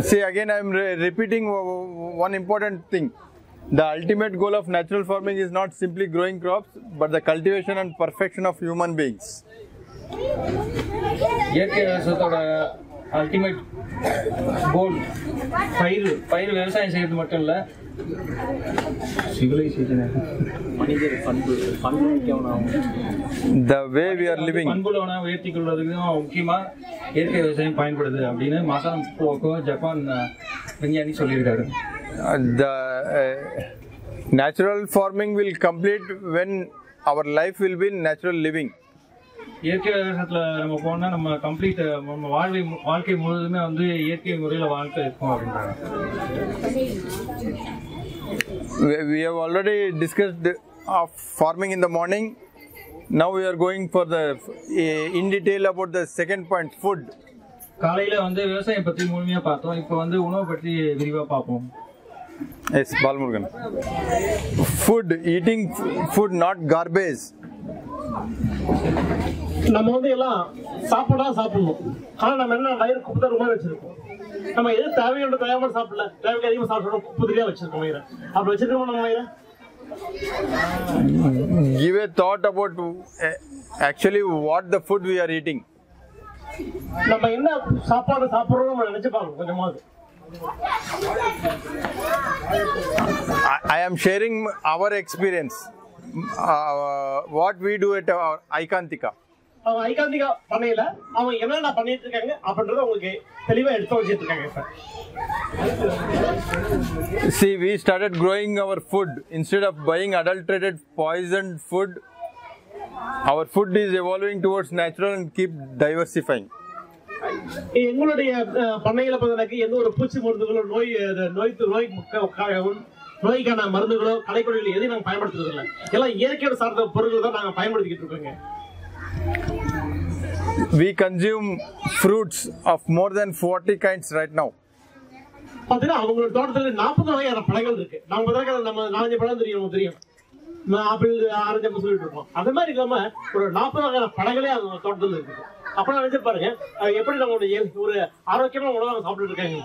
See, again I am repeating one important thing. The ultimate goal of natural farming is not simply growing crops, but the cultivation and perfection of human beings. இயற்கை விவசாயத்தோட ultimate goal பயிர் விவசாயம் செய்யறது மட்டும் இல்லை, the way we are living, பண்புள்ளவனா உயர்த்தி கொள்வதற்கு முக்கியமா இயற்கை விவசாயம் பயன்படுது அப்படின்னு மசான் போக்கோ ஜப்பான் விஞ்ஞானி சொல்லியிருக்காரு. The natural farming will complete when our life will be natural living. இயற்கை விவசாயத்துல நம்ம போனா நம்ம கம்ப்ளீட் நம்ம வாழ்க்கை முழுவதுமே வந்து இயற்கை முறையில வாழ்க்கை இருக்கும் அப்படின்றாங்க. We have already discussed of farming in the morning. Now we are going for the in detail about the second point, food. காலையில வந்து விவசாயம் பத்தி முழுமையா பார்த்தோம். இப்போ வந்து உணவு பற்றி விரிவா பார்ப்போம். Yes, Balmurugan. Food, eating food, not garbage. நம்ம வந்து எல்லாம் சாப்பிடணும். ஆனா நம்ம என்ன வயிறு குப்பை மாதிரி வச்சிருக்கோம். நம்ம எது தேவையோட தேவையான சாப்பிடல, தேவைக்கு அதிகமாக சாப்பிடணும், குப்பை தெரியா வச்சிருக்கோம் வயிறு. அப்படி வச்சிருக்கோம் நம்ம வயிறு. Give a thought about actually what the food we are eating. நம்ம என்ன சாப்பாடு சாப்பிடுறோம் நம்ம நினைச்சு பாருங்க கொஞ்சமாவது. I am sharing our experience. What we do at Aikantika. அவங்க ஐகாந்திகா பண்ணையில அவங்க என்னென்ன பண்ணிட்டு இருக்காங்க அப்படின்றத உங்களுக்கு தெளிவா எடுத்து வச்சிட்டு இருக்காங்க sir. See, we started growing our food instead of buying adulterated, poisoned food. Our food is evolving towards natural and keep diversifying. எங்களுடைய பண்ணையில பார்த்தீங்கன்னா எந்த ஒரு பூச்சி மருந்துகளோ நோய்க்கான மருந்துகளோ கலைப்பொருட்கள் எதையும் நாங்கள் பயன்படுத்துறது இல்லை. எல்லாம் இயற்கையோட சார்ந்த பொருட்கள் தான் நாங்கள் பயன்படுத்திக்கிட்டு இருக்கோங்க. We consume fruits of more than 40 kinds right now. பாத்தீங்கன்னா அவங்களோட தோட்டத்துல 40 வகையான பழங்கள் இருக்கு. நம்ம நாலஞ்சு பழம் தெரியும். ஆப்பிள், ஆரஞ்சு அப்படி சொல்லிட்டு இருக்கோம். அது மாதிரி இல்லாம ஒரு 40 வகையான பழங்களே அவங்க தோட்டத்துல இருக்கு. அப்ப நினைச்சு பாருங்க எப்படி நம்மளுடைய ஒரு ஆரோக்கியமான உணவாக சாப்பிட்டு இருக்காங்க.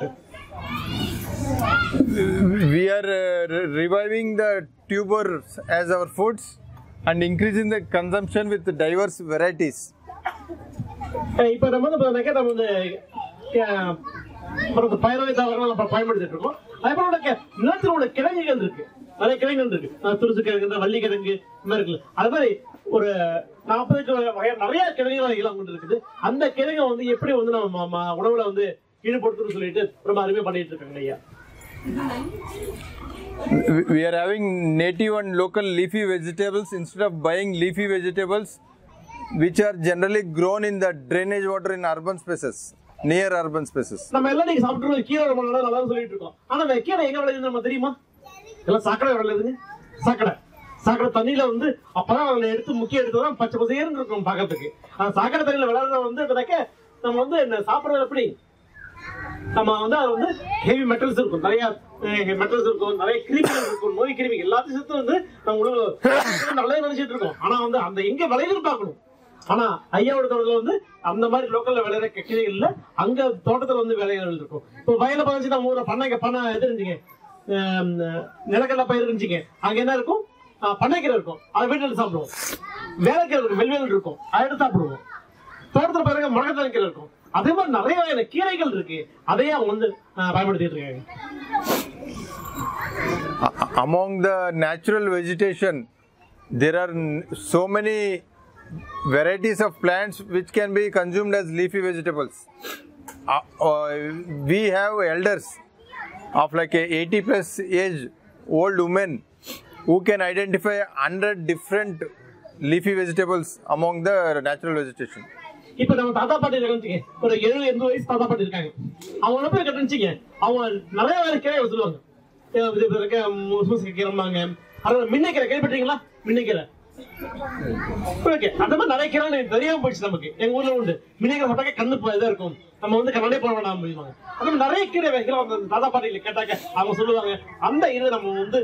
We are reviving the tubers as our foods and increasing the consumption with diverse varieties. இப்ப நம்ம வந்து பயிரை தாவரங்கள் பயன்படுத்திட்டு இருக்கோம். அதே போல நிலத்தில் உள்ள கிழங்குகள் இருக்கு, நிறைய கிழங்குகள் இருக்கு. துருசு கிழங்கு, வள்ளி கிழங்கு இருக்குல்ல, அது மாதிரி ஒரு 40 வகை நிறைய கிழங்கு வகைகள் கொண்டு இருக்குது. அந்த கிழங்கை வந்து எப்படி வந்து நம்ம உணவுல வந்து ஈடுபடுத்தணும்னு சொல்லிட்டு ரொம்ப அருமையா பண்ணிட்டு இருக்காங்க ஐயா. We are having native and local leafy vegetables instead of buying leafy vegetables which are generally grown in the drainage water in urban spaces, near urban spaces. நம்ம எல்லாம் நீங்க சாப்பிட்டு கீரை ரொம்ப நல்லா சொல்லிட்டு இருக்கோம். ஆனா அந்த கீரை எங்க விளையுது நம்ம தெரியுமா? எல்லாம் சாக்கடை விளையுதுங்க. சாக்கடை தண்ணியில வந்து அப்பதான் அதை எடுத்து முக்கிய எடுத்துதான் பச்சை பசேர்னு இருக்கும் பார்க்கறதுக்கு. அந்த சாக்கடை தண்ணியில விளையாடுறத வந்து நம்ம வந்து சாப்பிடுறது எப்படி? நம்ம வந்து அது வந்து ஹெவி மெட்டல்ஸ் இருக்கும், நிறைய மெட்டல்ஸ் இருக்கும், நிறைய கிருமிகள் இருக்கும், நோய் கிருமி எல்லாத்தையும் சேர்த்து வந்து நம்ம உணவு நல்லது நினைச்சிட்டு இருக்கோம். ஆனா வந்து அந்த எங்க விளையுதுன்னு பார்க்கணும். ஆனா ஐயாவோட தோட்டத்துல வந்து அந்த மாதிரி லோக்கல்ல விளையிற கீரைகள் இல்ல, அங்க தோட்டத்துல வந்து விளைகள் இருக்கும். இப்போ வயல பதினஞ்சு நம்ம ஊரை பண்ண எது இருந்துச்சுங்க, நிலக்கடலை பயிர் இருந்துச்சுங்க, அங்க என்ன இருக்கும், பண்ணைக்கீரை இருக்கும், அதை வீட்டில் சாப்பிடுவோம். வேலைக்கீரை இருக்கும், வெள்வேல் இருக்கும், அதை எடுத்து சாப்பிடுவோம். தோட்டத்துல பயிர முடக்கத்தலை இருக்கும். அதே மாதிரி நிறைய வகையான கீரைகள் இருக்கு, அதையே அவங்க வந்து பயன்படுத்திட்டு இருக்காங்க. Among the natural vegetation, there are so many varieties of plants which can be consumed as leafy vegetables. We have elders of like a 80 plus age old women who can identify 100 different leafy vegetables among the natural vegetation. இப்ப நம்ம தாத்தா பாட்டி இருக்காங்க, ஒரு 70-80 வயசு தாத்தா பாட்டி இருக்காங்க. அவங்க போய் கட்டுச்சுங்க, அவங்க நிறைய வேற கீரை சொல்லுவாங்க. முசுமுசு கீரைம்பாங்க, அதாவது மின்னைக்கீரை கேள்விப்பட்டீங்களா? மின்னைக்கீரை ஓகே, அந்த மாதிரி நிறைய கீரை எனக்கு தெரியாம போயிடுச்சு. நமக்கு எங்க ஊர்ல உண்டு விநாயகர் போட்டாக்க கண்ணு இதா இருக்கும், நம்ம வந்து கண்ணே போட வேண்டாம் அப்படிவாங்க. அந்த மாதிரி நிறைய கீரை வகைகள் அந்த தாத்தா பாட்டியில கேட்டாக்க அவங்க சொல்லுவாங்க. அந்த இதை நம்ம வந்து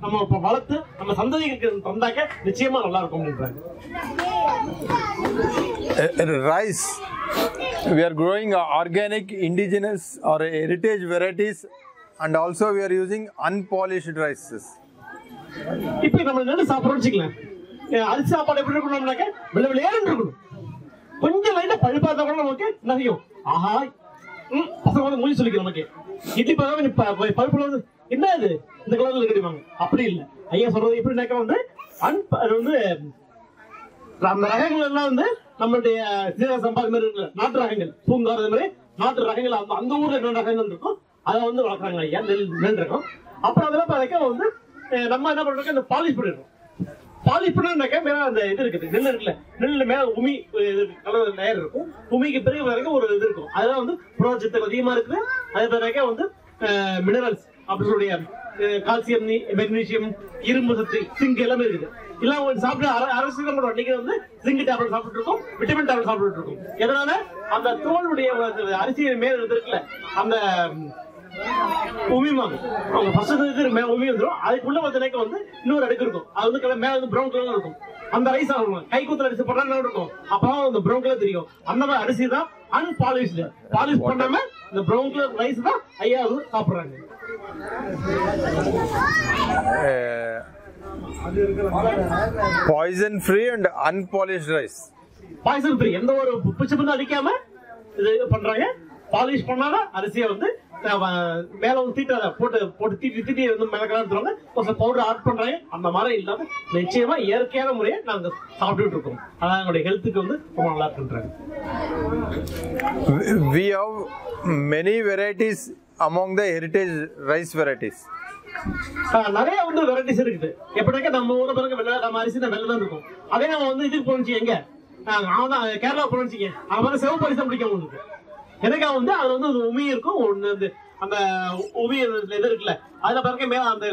நம்ம இப்ப வளர்த்து நம்ம சந்ததிகளுக்கு தந்தாக்க நிச்சயமா நல்லா இருக்கும் அப்படின்றாங்க. Rice, we are growing organic, indigenous or heritage varieties, and also we are using unpolished rices. இப்ப நம்ம நெல் சாப்பிடுறோம் வச்சுக்கலாம், அரிசி சாப்பாடு எப்படி இருக்கணும்னாக்க வெள்ளை வெளியேன்னு இருக்கணும். கொஞ்சம் லைட்டா பழுப்பா இருந்தா கூட நமக்கு நிறையும். ஆஹா, பசங்க வந்து மூஞ்சி சொல்லிக்கிறோம் நமக்கு. இட்லி பழுப்புல வந்து என்ன இது இந்த கலர்ல கிடைப்பாங்க. அப்படி இல்லை, ஐயா சொல்றது எப்படின்னாக்க வந்து அது வந்து அந்த ரகங்கள் எல்லாம் வந்து நம்மளுடைய சீரக சம்பா மாதிரி இருக்குல்ல, நாட்டு ரகங்கள், பூங்கார் மாதிரி நாட்டு ரகங்கள் அந்த ஊர்ல என்ன ரகங்கள் இருக்கும் அதை வந்து வளர்க்குறாங்க ஐயா. நெல் ரகம். அப்புறம் அதெல்லாம் பார்க்க வந்து நம்ம என்ன பண்றோம், இந்த பாலிஷ் பண்ணிடுறோம். பாலிஷ் பண்ணாக்க மேல அந்த இது இருக்குது, நெல் இருக்குல்ல, நெல்ல மேல உமி கலர் லேயர் இருக்கும். உமிக்கு பிறகு வரைக்கும் ஒரு இது இருக்கும், அதெல்லாம் வந்து புரோஜத்து அதிகமா இருக்குது. அது பிறகு வந்து மினரல்ஸ் அப்படினுடைய கால்சியம், மெக்னீசியம், இரும்பு சத்து, சிங்க் எல்லாமே இருக்குது. எல்லாம் சாப்பிட்டு அரசு அன்னைக்கு வந்து சிங்க் டேப்லெட் சாப்பிட்டு இருக்கோம், விட்டமின் டேப்லெட் சாப்பிட்டு இருக்கோம். எதனால அந்த தோளுடைய அரிசி மேல இருக்குல்ல, அந்த உமிமாங்க அவங்க ஃபர்ஸ்ட் உமி வந்துடும். அதுக்குள்ள வந்து இன்னொரு அடுக்கு இருக்கும், அது வந்து மேல வந்து ப்ரௌன் கலர் இருக்கும். அந்த ரைஸ் ஆகணும் கை கூத்துல அரிசி போட்டா இருக்கும், அப்பதான் அந்த ப்ரௌன் கலர் தெரியும். அந்த மாதிரி அரிசி தான் அன்பாலிஷ்டு. பாலிஷ் பண்ணாம இந்த ப்ரௌன் கலர் ரைஸ் தான் ஐயா சாப்பிடுறாங்க. Poison free and unpolished rice. Poison free, எந்த ஒரு பிச்சு பண்ணி அடிக்காம இது பண்றாங்க. பாலிஷ் பண்ணாத அரிசியை வந்து மேல வந்து தீட்டாத போட்டு தீட்டி வந்து மேல கலந்துருவாங்க, கொஞ்சம் பவுடர் ஆட் பண்றாங்க. அந்த மாதிரி இல்லாம நிச்சயமா இயற்கையான முறையை நாங்க சாப்பிட்டுட்டு இருக்கோம். அதான் எங்களுடைய ஹெல்த்துக்கு வந்து ரொம்ப நல்லா இருக்குன்றாங்க. We have many varieties among the heritage rice varieties. நிறைய வந்து வெரைட்டிஸ் இருக்குது. எப்படினாக்க நம்ம ஊர்ல பிறகு வெள்ளை, நம்ம அரிசி தான் வெள்ளை தான் இருக்கும். அதே நம்ம வந்து இதுக்கு போனிச்சு, எங்க அவன் தான் கேரளா போனிச்சிங்க, அவன் வந்து சிவப்பு அரிசி பிடிக்கும் உங்களுக்கு. எனக்கா வந்து அதுல வந்து உமி இருக்கும், ஒண்ணு அந்த உமி இது இருக்குல்ல, அதுல பிறகு மேல அந்த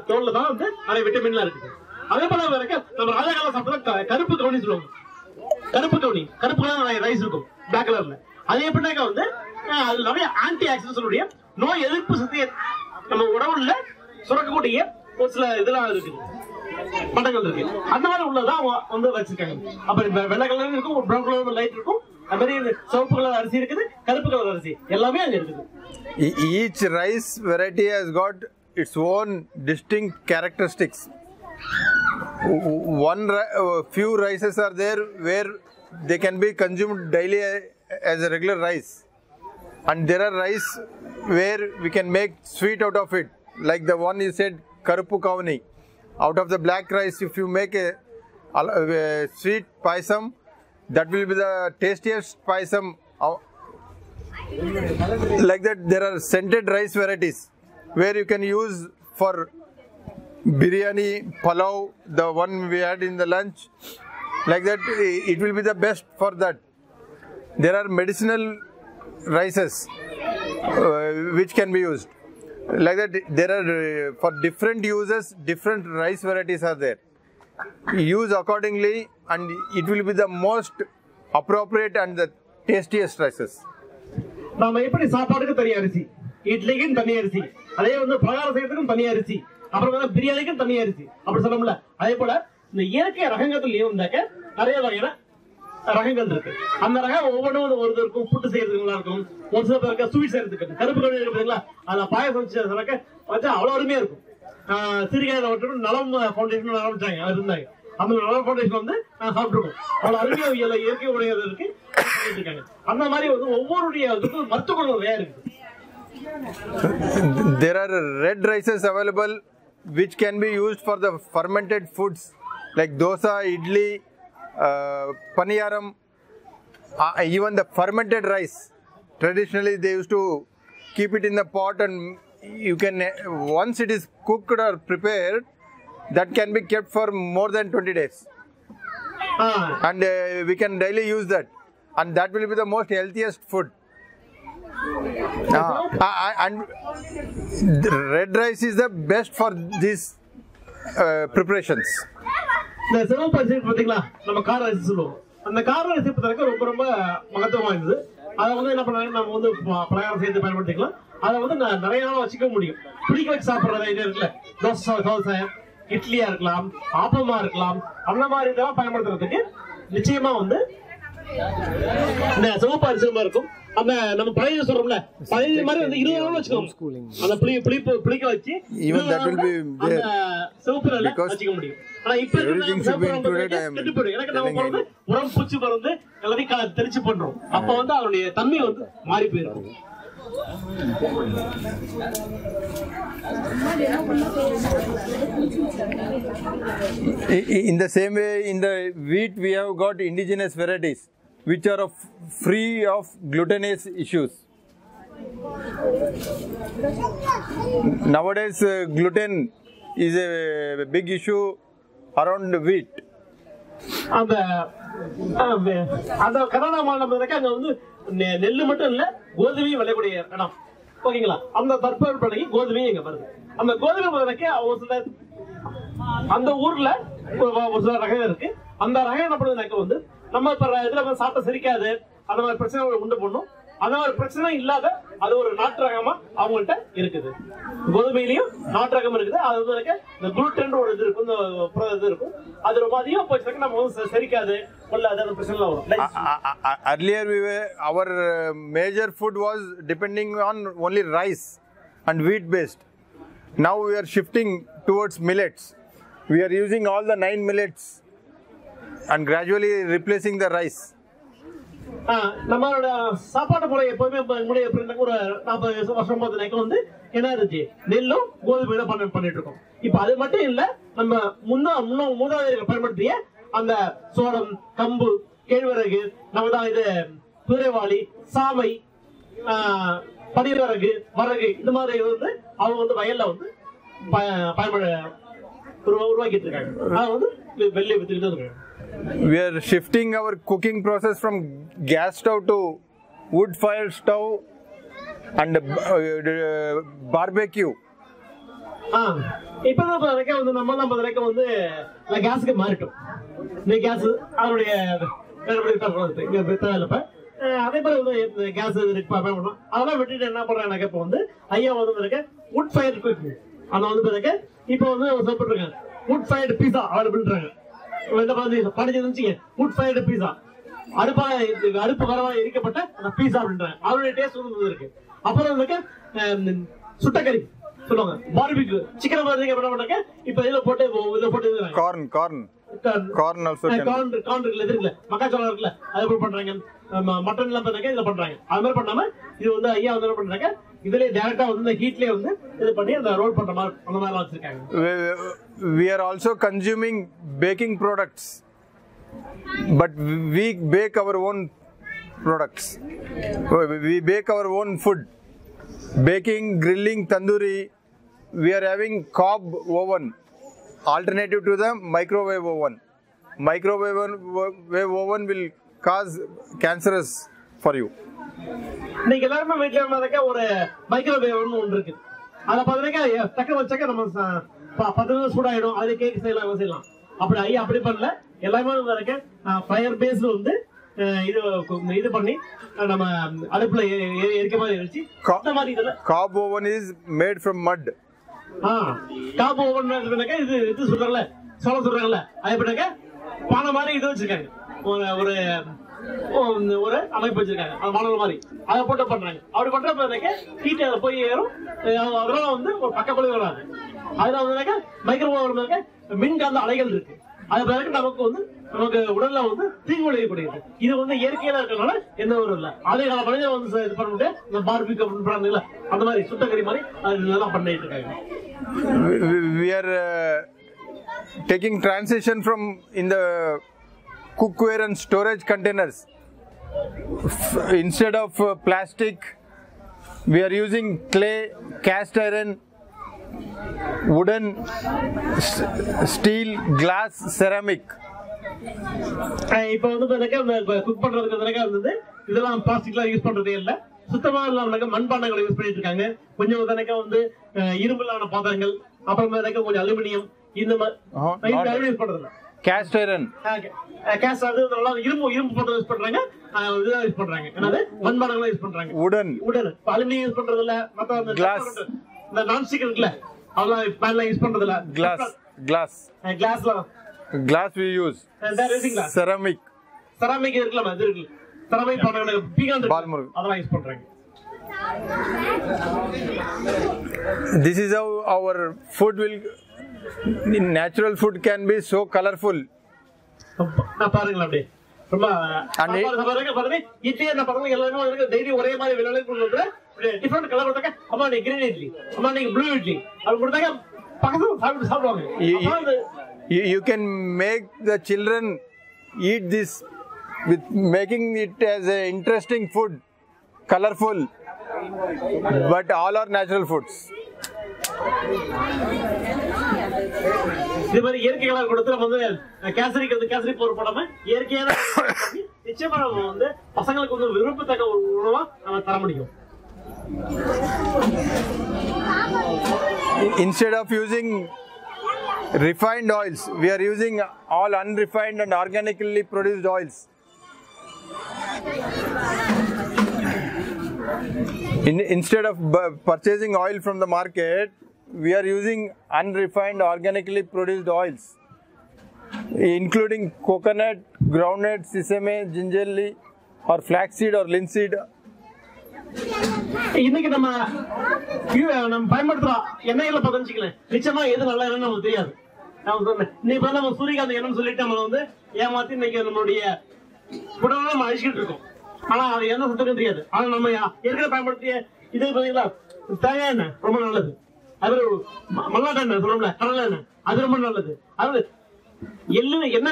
தோல்ல தான் வந்து நிறைய விட்டமின்லாம் இருக்குது. அதே போல வரைக்கும் நம்ம ராஜகாலம் சாப்பிட்டா கருப்பு கவுனி சொல்லுவாங்க. கருப்பு கவுனி, கருப்பு கலர் ரைஸ் இருக்கும் பிளாக் கலர்ல. அது எப்படின்னாக்கா வந்து அது நிறைய ஆன்டி ஆக்சிடென்ட்ஸுடைய நோய் எதிர்ப்பு சக்தியை நம்ம உடம்புல சுரக்கக்கூடிய ஒரு சில இதெல்லாம் இருக்குது, பண்டங்கள் இருக்கு. அந்த மாதிரி உள்ளதான் வந்து வச்சிருக்காங்க. அப்ப வெள்ளை கலர் இருக்கும், ஒரு ப்ரௌன் கலர் லைட் இருக்கும், அது மாதிரி சிவப்பு கலர் அரிசி இருக்குது, கருப்பு கலர் அரிசி எல்லாமே அங்க இருக்குது. Each rice variety has got its own distinct characteristics. Few rices are there where they can be consumed daily as a regular rice, and there are rice where we can make sweet out of it, like the one you said, Karuppu Kavani. Out of the black rice, if you make a sweet paisam, that will be the tastiest paisam. Like that, there are scented rice varieties where you can use for biryani, palav, the one we had in the lunch. Like that, it will be the best for that. There are medicinal rices which can be used. Like that, there are for different uses, different rice varieties are there. Use accordingly, and it will be the most appropriate and the tastiest rices. நாம எப்படி சாப்பாடுக்கு தனி அரிசி, இட்லிக்கும் தனி அரிசி, அதே வந்து பலகாரம் செய்யறதுக்கும் தனி அரிசி, அப்புறம் வந்து பிரியாணிக்கும் தனி அரிசி அப்படி சொல்லணும்ல. அதே போல இந்த இயற்கை ரகங்கள்லயே வந்தாக்க நிறைய வகையான ரகங்கள் இருக்கு. அந்த ரகம் ஒவ்வொன்றும் ஒரு இருக்கும், புட்டு செய்யறதுக்கு இருக்கும், ஒரு சில பேருக்கு ஸ்வீட் செய்யறதுக்கு கருப்பு கழுவி இருக்குங்களா, அதை பாயசம் வச்சா அவ்வளவு அருமையா இருக்கும். சிறுகாயில மட்டும் நலம் ஃபவுண்டேஷன் ஆரம்பிச்சாங்க, அது இருந்தாங்க. அந்த நலம் ஃபவுண்டேஷன் வந்து சாப்பிட்டுருக்கோம். அவ்வளவு அருமையா இயற்கை உடையது இருக்கு இருக்காங்க. அந்த மாதிரி வந்து ஒவ்வொருடைய மருத்துவ குணம் நிறைய இருக்கு. There are red rices available which can be used for the fermented foods like dosa, idli, paniyaram, even the fermented rice. Traditionally they used to keep it in the pot, and you can, once it is cooked or prepared, that can be kept for more than 20 days. And we can daily use that, and that will be the most healthiest food. And the red rice is the best for these preparations. இந்த சிவப்பு அரிசி பாத்தீங்களா, நம்ம கார அரிசி சொல்லுவோம். அந்த கார அரிசி பத்திரக்கு ரொம்ப ரொம்ப மகத்துவம் வாய்ந்தது. அதை வந்து என்ன பண்ணாங்க, நம்ம வந்து பலகாரம் சேர்த்து பயன்படுத்திக்கலாம். அதை வந்து நிறைய நாள் வச்சுக்க முடியும். பிடிக்க வச்சு சாப்பிடுறது இது இருக்குல்ல, தோசை, இட்லியா இருக்கலாம், ஆப்பமா இருக்கலாம், அந்த மாதிரி இதெல்லாம் பயன்படுத்துறதுக்கு நிச்சயமா வந்து இந்த சிவப்பு அரிசி இருக்கும். அந்த நம்ம பழைய சொல்றோம்ல, பழைய மாதிரி வந்து 20 நாள் வச்சுக்கோங்க. அந்த புளிக்க வச்சு அந்த சிவப்பு வச்சுக்க முடியும். ஆனா இப்ப கெட்டு போயிடும். எனக்கு நம்ம போறது உரம் பூச்சி மருந்து எல்லாத்தையும் தெரிச்சு பண்றோம். அப்ப வந்து அதனுடைய தன்மை வந்து மாறி போயிடும். In the same way, in the wheat we have got indigenous varieties which are free of glutinous issues. Nowadays gluten is a big issue around wheat. அந்த கர்நாடகா மாநிலத்துல அங்க வந்து நெல்லு மட்டும் இல்ல, கோதுமையும் விளையக்கூடிய இடம். ஓகேங்களா? அந்த தற்போதைக்கு கோதுமையும் எங்க வருது. அந்த கோதுமை ஒரு சில அந்த ஊர்ல ஒரு சில ரகம் இருக்கு. அந்த ரகம் என்ன பண்ணுறதுனாக்க வந்து நம்ம இப்ப இதுல சாப்பிட்ட சிரிக்காது, அந்த மாதிரி பிரச்சனை உண்டு பண்ணும். அந்த மாதிரி பிரச்சனை இல்லாத அது ஒரு நாட்டு ரகமா அவங்கள்ட்ட இருக்குது. கோதுமையிலையும் நாட்டு ரகம் இருக்குது. அது வந்து இந்த குளுட்டன் ஒரு இது இருக்கும், இந்த இது இருக்கும். அது ரொம்ப அதிகம் போச்சுனாக்க நம்ம வந்து சரிக்காது, கொள்ளாது, அந்த பிரச்சனை வரும். Earlier our major food was depending on only rice and wheat based. Now we are shifting towards millets. We are using all the 9 millets and gradually replacing the rice. நம்மளோட சாப்பாட்டு முறை எப்பவுமே ஒரு 40 வருஷம் வந்து என்ன இருந்துச்சு, நெல்லும் கோதுமையில பண்ணிட்டு இருக்கோம். இப்ப அது மட்டும் இல்ல, நம்ம மூதாதையர்கள் பயன்படுத்திய அந்த சோளம், கம்பு, கேழ்வரகு, நம்ம இது குதிரைவாளி, சாமை, பனிரகு, வரகு, இந்த மாதிரி வந்து அவங்க வந்து வயல்ல வந்து உருவாக்கிட்டு இருக்காங்க. அதை வந்து வெளியே வித்துக்கிட்டு இருக்காங்க. We are shifting our cooking process from gas stove to wood fired stove and barbecue. இப்பதான் வந்து நம்ம வந்து கேஸுக்கு மாறிட்டோம். இந்த கேஸ் அதனுடைய அதே மாதிரி வந்து கேஸ் பயன்படும். அதெல்லாம் விட்டுட்டு என்ன பண்றாங்க, இப்ப வந்து ஐயா வந்து வுட் ஃபயர் குக்கிங் அந்த வந்து இப்ப வந்து சாப்பிட்டு இருக்காங்க. வுட் ஃபயர்டு பீஸா அவைலபிள்ன்றாங்க. அடுப்பு வரவா எரிக்கப்பட்ட அந்த பீஸா அப்படின்றாங்க. அவருடைய டேஸ்ட் வந்து இருக்கு. அப்புறம் சுட்டக்கறி சொல்லுவாங்க, பார்பிக்யூ சிக்கன் மாதிரி என்ன பண்ணாங்க, இப்ப இதுல போட்டு கார்ன் இருக்குல்ல, மக்காச்சோளம் இருக்குல்ல, அது எப்படி பண்றாங்க, மட்டன் எல்லாம் பண்ணாங்க, இதுல பண்றாங்க. அது மாதிரி பண்ணாம இது வந்து ஐயா வந்து என்ன பண்றாங்க, இதுல டைரக்டா வந்து ஹீட்லயே வந்து இது பண்ணி அந்த ரோல் பண்ற மாதிரி அந்த மாதிரி வச்சிருக்காங்க. We are also consuming baking products, but we bake our own products. We bake our own food. Baking, grilling, tandoori. We are having cob oven, alternative to the microwave oven. Microwave oven will cause cancerous for you. நீங்க எல்லாருமே வீட்டுல இருந்தாக்க ஒரு microwave ஒன்று இருக்கு. அதை பார்த்தீங்கன்னா டக்கு வச்சாக்க நம்ம 10 நிமிஷம் சூடாயிடும். அது கேக் செய்யலாம். அப்படி ஐயா அப்படி பண்ணல, எல்லாமே ஃபயர் பேஸ்ல வந்து இது பண்ணி நம்ம அடுப்புல எரிக்க மாதிரி இருந்துச்சு. அந்த மாதிரி இதுல cob oven is made from mud. Cob oven இது சொல்றாங்கல்ல, சோளம் சொல்றாங்கல்ல, அது எப்படின்னாக்க பானை மாதிரி இது வச்சிருக்காங்க, ஒரு ஒரு அமைப்பு வச்சிருக்காங்க, அது மாணவர் மாதிரி அதை போட்டு பண்றாங்க. அப்படி பண்றப்ப ஹீட் அதை போய் ஏறும். அதனால வந்து ஒரு பக்கப்பொழுது வராது. அதுல வந்து மைக்ரோவேவ் மின்காந்த அலைகள் இருக்கு. அது பிறகு நமக்கு உடல்ல வந்து தீங்கு விளையக்கூடியது. இது வந்து இயற்கையில இருக்கிறதுனால எந்த ஒரு இல்ல. அதே கால மனிதன் வந்து இது பண்ண முடியாது. இந்த பார்பிக்யூ பண்றாங்கல்ல, அந்த மாதிரி சுத்தக்கறி மாதிரி அதெல்லாம் பண்ணிட்டு இருக்காங்க. We are taking transition from in the cookware and storage containers. Instead of plastic, we are using clay, cast iron, wooden, steel, glass, ceramic. இப்ப வந்து குக் பண்றதுக்கு வந்து இதெல்லாம் பிளாஸ்டிக்லாம் யூஸ் பண்றதே இல்ல. சுத்தமா இல்லாம மண்பாண்டங்களை யூஸ் பண்ணிட்டு இருக்காங்க. கொஞ்சம் வந்து இரும்புலான பாத்திரங்கள், அப்புறம் கொஞ்சம் அலுமினியம், இந்த மாதிரி யூஸ் பண்றது இல்ல. cast iron. கேஸ் அது நல்லா இரும்பு போட்டு யூஸ் பண்றாங்க, இதுதான் யூஸ் பண்றாங்க. என்னது மண்பானங்களை யூஸ் பண்றாங்க. Wooden. அலுமினியம் யூஸ் பண்றது இல்ல, மத்த Glass. இந்த நான் ஸ்டிக் இருக்குல்ல அதெல்லாம் பேன்ல யூஸ் பண்றது இல்ல. Glass we use. Ceramic இருக்குல்ல, அது இருக்கு. செராமிக் பானைகள் பீகான் அதெல்லாம் யூஸ் பண்றாங்க. This is how our food will, natural food can be so colorful. நான் பாருங்களா அப்படியே ரொம்ப பாருங்க இட்லி என்ன பாருங்க எல்லாமே டெய்லி ஒரே மாதிரி விலையில கொடுத்துட்டு டிஃபரெண்ட் கலர் கொடுத்தாங்க. அம்மா நீ கிரீன் இட்லி, அம்மா நீங்க ப்ளூ இட்லி அது கொடுத்தாங்க, பக்கத்துல சாப்பிடுவாங்க. You can make the children eat this with making it as a interesting food, colorful, but all are natural foods. இது மாதிரி இயற்கை கலர் கொடுத்து நம்ம வந்து கேசரி போர் போடாம இயற்கையான நிச்சயமா நம்ம வந்து பசங்களுக்கு வந்து விருப்பத்தக்க ஒரு உணவா நம்ம தர முடியும். Instead of using refined oils, we are using all unrefined and organically produced oils. Instead of purchasing oil from the market, we are using unrefined organically produced oils, including coconut, groundnut, sesame, gingerly, or flaxseed or linseed. இன்னைக்கு நம்ம பயன்படுத்துறோம் எண்ணெயில பதிச்சுக்கலாம், நிச்சயமா எது நல்ல எண்ணெய் நமக்கு தெரியாது. இன்னைக்கு நம்ம சூரியகாந்தி எண்ணெய் சொல்லிட்டு நம்ம வந்து ஏமாத்தி இன்னைக்கு நம்மளுடைய உடனே நம்ம அழிச்சுக்கிட்டு இருக்கோம். ஆனா அது என்ன சுத்தம் தெரியாது. ஆனா நம்ம ஏற்கனவே பயன்படுத்திய இதே பாத்தீங்களா தேங்காய் எண்ணெய் ரொம்ப நல்லது, அது மல்லாட்ட எண்ணெய் சொல்றோம்ல கடலை எண்ணெய் அது ரொம்ப நல்லது. அது என்ன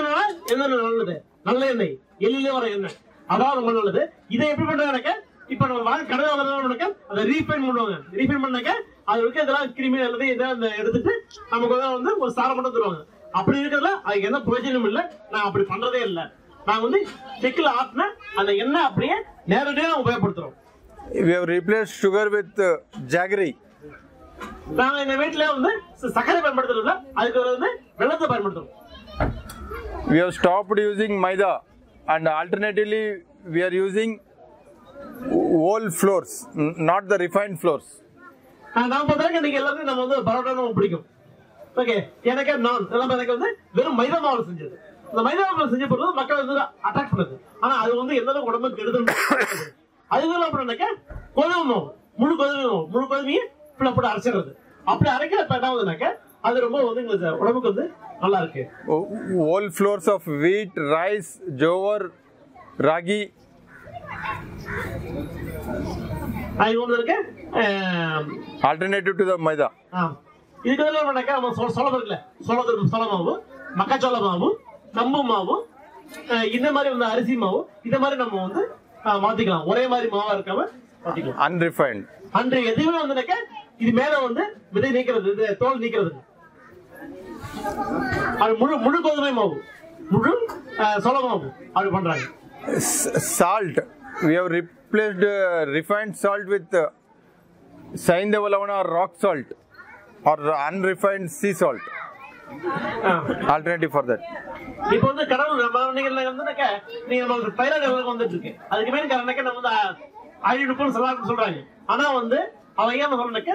நல்லது, நல்ல எண்ணெய் எள்ளிலே வர எண்ணெய் அதான் ரொம்ப நல்லது. இதை எப்படி பண்றாங்க, இப்ப நம்ம கடை வர்றதுனாக்க அதை ரீஃபைன் பண்ணுவாங்க. ரீஃபைன் பண்ணாக்க அது இருக்க இதெல்லாம் கிருமி அல்லது இதை எடுத்துட்டு நமக்கு வந்து ஒரு சாரம் மட்டும் தருவாங்க. அப்படி இருக்கிறதுல அதுக்கு எந்த பிரயோஜனம் இல்லை. நான் அப்படி பண்றதே இல்லை. நாங்க வந்து செக்கில் ஆட்டின அந்த எண்ணெய் அப்படியே நேரடியாக உபயோகப்படுத்துறோம். We have replaced sugar with jaggery. நாங்க எங்க வீட்டுல வந்து சர்க்கரை பயன்படுத்துறதுல அதுக்கு வந்து வெள்ளத்தை பயன்படுத்துறோம். We have stopped using maida and alternatively we are using whole flours, not the refined flours. நான் பார்த்தா நீங்க எல்லாரும் நம்ம வந்து பரோட்டா நமக்கு பிடிக்கும். ஓகே, எனக்கு நான் எனக்கு வந்து வெறும் மைதா மாவுல செஞ்சது. இந்த மைதா மாவுல செஞ்ச பொருள் மக்கள் வந்து அட்டாக் பண்ணுது. ஆனா அது வந்து எந்த அளவுக்கு உடம்புக்கு கெடுதல். அதுக்கு அப்புறம் கோதுமை மாவு, முழு கோதுமையை போட்டு அரைச்சிடுறது. அப்படி அரைக்கிறப்ப என்ன ஆகுதுனாக்க அது ரொம்ப வந்து எங்களுக்கு உடம்புக்கு வந்து நல்லா இருக்கு. Whole flours of wheat, rice, jowar, ragi. Alternative to the maida. இதுக்கு நம்ம சோளம் இருக்குல்ல, சோள மாவு, மக்காச்சோள மாவு, கம்பு மாவு, இந்த மாதிரி வந்து அரிசி மாவு, இந்த மாதிரி நம்ம வந்து மாத்திக்கலாம். ஒரே மாதிரி மாவா இருக்காம மாத்திக்கலாம். Unrefined. எதுவுமே வந்துனாக்க இது மேல வந்து விதை நீக்கிறது, தோல் நீக்கிறது. அது முழு கோதுமை மாவு, முழு சோள மாவு அப்படி பண்றாங்க. Salt. We have replaced refined salt with Saindava Lavana or rock salt or unrefined sea salt. Alternative for that. இப்போ வந்து கடவுள் நீங்க நம்ம தைராய்டு வந்துட்டு இருக்கு. அதுக்கு மேல காரணக்க நம்ம வந்து ஆயுள் உப்புன்னு சொல்றாங்க. ஆனா வந்து அவங்க ஏன் சொல்றாங்க,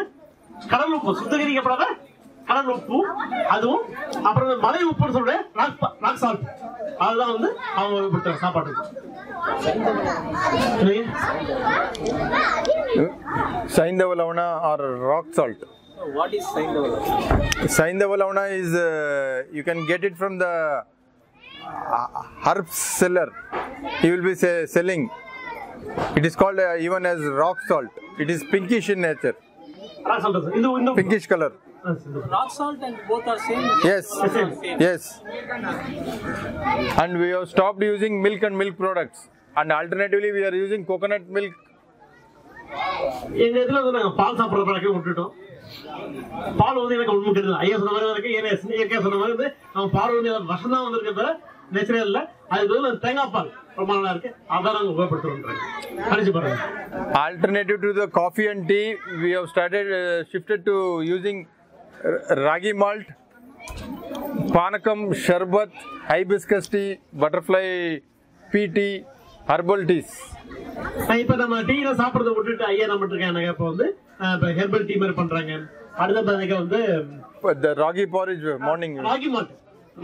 கடல் உப்பு சுத்திகரிக்கப்படாத கடல் உப்பு, அதுவும் அப்புறம் மலை உப்புன்னு சொல்ற ராக் சால்ட், அதுதான் வந்து அவங்க சாப்பாட்டுக்கு. Saindava Lavana or rock salt. What is Saindava Lavana? Saindava Lavana is you can get it from the herbs seller. He will be selling. It is called even as rock salt. It is pinkish in nature. Pinkish color. Rock salt and both are same? Yes. Yes. And we have stopped using milk and milk products. And alternatively we are using coconut milk. எங்க இதுல வந்து நாங்க பால் சாப்பிடுற பழக்கம் விட்டுட்டோம். பால் வந்து எனக்கு ஒண்ணும் கிடையாது. ஐயா சொன்ன மாதிரி இருக்கு, இயற்கையா சொன்ன மாதிரி வந்து நம்ம பால் வந்து விஷம் தான் வந்திருக்க நேச்சுரல் இல்ல. அதுக்கு வந்து தேங்காய் பால் ரொம்ப நல்லா இருக்கு, அதான் நாங்க உபயோகப்படுத்துறோம். அடிச்சு பாருங்க. Alternative to the coffee and tea, we have shifted to using ragi malt, Panakam, Sharbat, Hibiscus tea, Butterfly pea tea, herbal teas. இப்ப நம்ம டீல சாப்பிடுறத விட்டுட்டு ஐயா நம்ம இருக்காங்க இப்ப வந்து ஹெர்பல் டீ மாதிரி பண்றாங்க. அடுத்த பாத்தீங்க வந்து The ragi porridge morning. Ragi malt,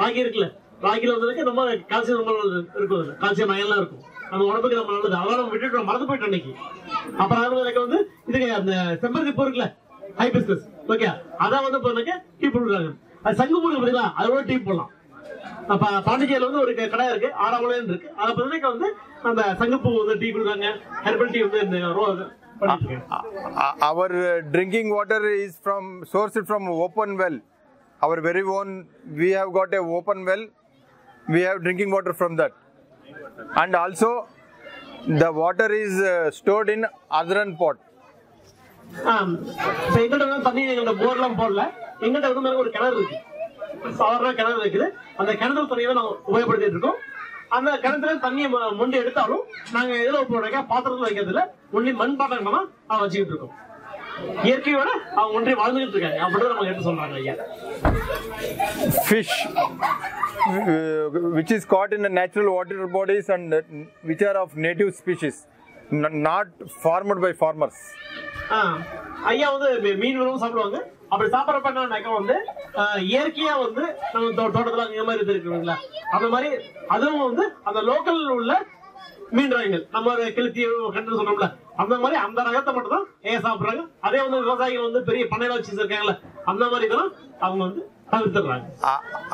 ragi இருக்குல்ல, ராகில வந்து நம்ம கால்சியம் ரொம்ப இருக்கும், கால்சியம் அயன்லாம் இருக்கும், நம்ம உடம்புக்கு நம்ம நல்லது. அதெல்லாம் நம்ம விட்டுட்டு மறந்து போயிட்டோம் இன்னைக்கு. அப்புறம் அதுக்கு வந்து இதுக்கு அந்த செம்பருத்தி பூ இருக்குல்ல, ஹைபிஸ்கஸ், ஓகே, அதான் வந்து இப்போ டீ போடுறாங்க. அது சங்கு பூ பார்த்தீங்களா, அதோட டீ போடலாம். அப்ப பாண்டிச்சேரியில வந்து ஒரு கடை இருக்கு, ஆறாமலைன்னு இருக்கு, அதை பார்த்தீங்கன்னா வந்து அந்த சங்குப்பூ வந்து டீ கொடுக்குறாங்க, ஹெர்பல் டீ வந்து இந்த Our drinking water is sourced from open well. Our very own, we have got a open well. We have drinking water from that. And also, the water is stored in earthen pot. எங்கள்கிட்ட தண்ணி எங்கள்கிட்ட போர்லாம் போடல, எங்கள்கிட்ட வந்து ஒரு கிணறு இருக்கு, சாதாரண கிணறு இருக்குது. அந்த கிணறு தண்ணியை தான் நாங்கள் உபயோகப்படுத்திட்டு இருக்கோம். அந்த கிணத்துல தண்ணியை மொண்டி எடுத்தாலும் நாங்க எதுல போடுறோம், பாத்திரத்துல வைக்கிறதுல ஒன்லி மண் பாத்திரம் அவன் வச்சுக்கிட்டு இருக்கோம். இயற்கையோட அவங்க ஒன்றே வாழ்ந்துகிட்டு இருக்காங்க அப்படிதான் நம்ம எடுத்து சொல்றாங்க ஐயா. Fish which is caught in the natural water bodies and which are of native species, not farmed by farmers. ஐயா வந்து மீன் உணவு சாப்பிடுவாங்க. அப்படி சாப்பிட்றப்ப என்னன்னாக்கா வந்து இயற்கையா வந்து நம்ம தோட்டத்துல அந்த மாதிரி இருக்குங்களா, அந்த மாதிரி அதுவும் வந்து அந்த லோக்கல் உள்ள மீன் ரகங்கள், நம்ம கிழத்தி கண்டு சொன்னோம்ல, அந்த மாதிரி அந்த ரகத்தை மட்டும் தான் ஏன் சாப்பிடுறாங்க. அதே வந்து விவசாயிகள் வந்து பெரிய பண்ணையில வச்சு இருக்காங்கல்ல, அந்த மாதிரி இதெல்லாம் அவங்க வந்து தவிர்த்துறாங்க.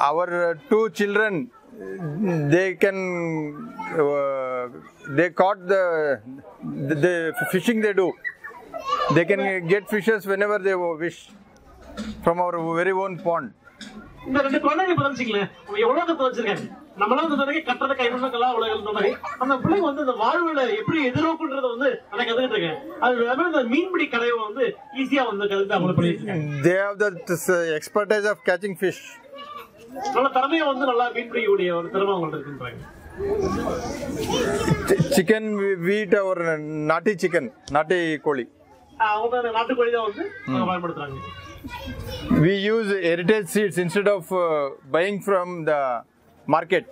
Our two children, they caught the fishing they do. They can get fishes whenever they wish from our very own pond. இந்த ரெண்டு குழந்தைங்க பதிச்சுக்கலேன், அவங்க எவ்வளவு கத்து வச்சிருக்காங்க. நம்மளாம் வந்து கட்டுறது கைவிடக்கெல்லாம் உலகம் மாதிரி அந்த பிள்ளைங்க வந்து இந்த வாழ்வுல எப்படி எதிர்நோக்குன்றத வந்து அதை கத்துக்கிட்டு இருக்காங்க. அது இந்த மீன்பிடி கடையை வந்து ஈஸியா வந்து கத்துட்டு அவங்க பண்ணிட்டு They have the expertise of catching fish. நல்ல திறமையை வந்து நல்லா மீன்பிடிக்கக்கூடிய ஒரு திறமை அவங்கள்ட்ட இருக்குன்றாங்க. Chicken, we eat our nati chicken, nati koli. அவங்க நாட்டுக்கோழி தான் வந்து பயன்படுத்துறாங்க. We use heritage seeds instead of buying from the market.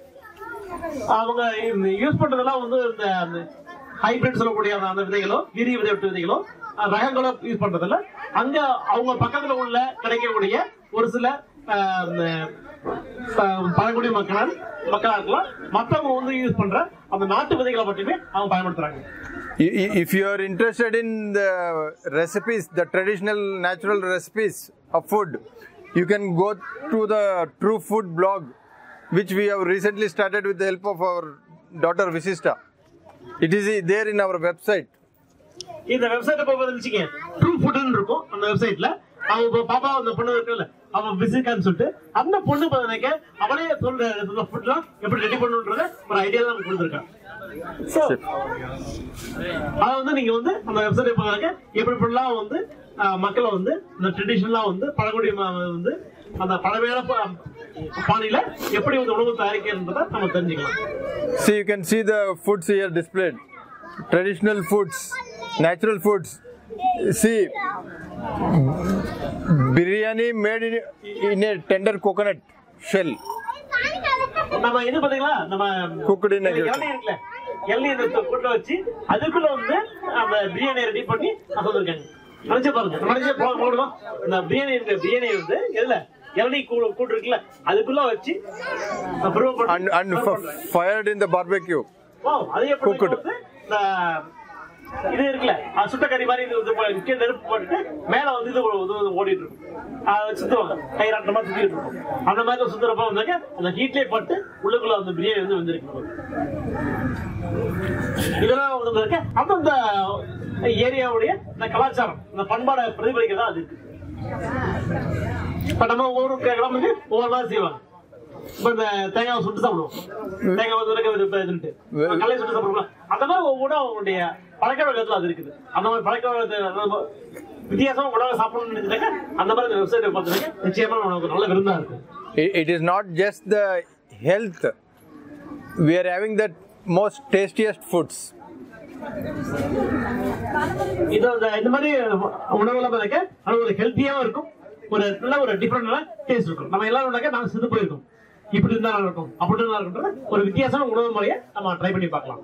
அவங்க யூஸ் பண்றதெல்லாம் வந்து இந்த ஹைபிரிட் சொல்லக்கூடிய அந்த விதைகளோ, வீரிய விதை விதைகளோ, ரகங்களோ யூஸ் பண்றதில்ல. அங்க அவங்க பக்கத்துல உள்ள கிடைக்கக்கூடிய ஒரு சில பழங்குடி மக்களா இருக்கலாம், மற்றவங்க வந்து யூஸ் பண்ற அந்த நாட்டு விதைகளை மட்டுமே அவங்க பயன்படுத்துறாங்க. If you are interested in the recipes, the traditional natural recipes of food, you can go to the True Food blog, which we have recently started with the help of our daughter Visista. It is there in our website. இந்த வெப்சைட்டை போய் வந்துச்சுங்க, true ஃபுட்னு இருக்கும் அந்த வெப்சைட்ல. அவங்க பாப்பா அந்த பொண்ணு இருக்குல்ல, அவன் விசிகான்னு சொல்லிட்டு அந்த பொண்ணு பார்த்தீங்க அவளே சொல்ற ஃபுட்லாம் எப்படி ரெடி பண்ணுன்றத ஒரு ஐடியா தான் கொடுத்துருக்கான். அத வந்து நீங்க வந்து அந்த வெப்சைட் பாருங்க, எப்படி பண்ணலாம் வந்து மக்களை வந்து இந்த ட்ரெடிஷனலா வந்து பழங்குடி வந்து அந்த பழமையான பாணியில எப்படி வந்து உணவு தயாரிக்கிறத நம்ம தெரிஞ்சுக்கலாம். See, you can see the foods here displayed. Traditional foods, natural foods. See, biryani made in a tender coconut shell. நம்ம இது பாத்தீங்களா, நம்ம cooked in a எள்ளி இந்த கூட்ட வச்சு அதுக்குள்ள வந்து அந்த பிரியாணி ரெடி பண்ணி சொல்லிருக்காங்க. நினைச்சு பாருங்க, நினைச்சே போடுவோம். இந்த பிரியாணி வந்து எதுல இளநீ கூட்டு இருக்குல்ல, அதுக்குள்ள வச்சு and fired in the barbecue. அதே cooked. இது இருக்குல்ல, சுட்ட கறி மாதிரி இது நெருப்பு போட்டு மேல வந்து இது ஓடிட்டு இருக்கும், சுத்துவாங்க கைராட்டமா சுத்திட்டு இருக்கும். அந்த மாதிரி சுத்துறப்ப வந்தாங்க அந்த ஹீட்லயே பட்டு உள்ளுக்குள்ள அந்த பிரியாணி வந்து வெந்திருக்கு. இதெல்லாம் வந்து அந்தந்த ஏரியாவுடைய இந்த கலாச்சாரம், இந்த பண்பாடை பிரதிபலிக்கிறதா அது இருக்கு. இப்ப நம்ம ஒவ்வொரு கிழமைக்கு ஒவ்வொரு மாதிரி செய்வாங்க. இப்ப இந்த தேங்காவை சுட்டு சாப்பிடுவோம், தேங்காய் வந்து கல்லை சுட்டு சாப்பிடுவோம். அந்த மாதிரி ஒவ்வொரு அவங்களுடைய பழக்க வழக்கத்துல அது இருக்குது. அந்த மாதிரி பழக்க வழக்கத்தை வித்தியாசமா உணவை சாப்பிடணும்னு நினைச்சாக்க அந்த மாதிரி வெப்சைட் பார்த்துருக்க நிச்சயமா நமக்கு நல்ல விருந்தா இருக்கும். It is not just the health. We are having the most tastiest foods. இது இந்த மாதிரி உணவுல பாருங்க அது ஒரு ஹெல்த்தியாவும் இருக்கும், ஒரு நல்ல ஒரு டிஃபரெண்டான டேஸ்ட் இருக்கும். நம்ம எல்லாரும் நாங்க சிந்து போயிருக்கோம், இப்படி இருந்தா நல்லா இருக்கும் அப்படி இருந்தா இருக்கும்ன்ற ஒரு வித்தியாசமான உணவு முறையை நம்ம ட்ரை பண்ணி பார்க்கலாம்.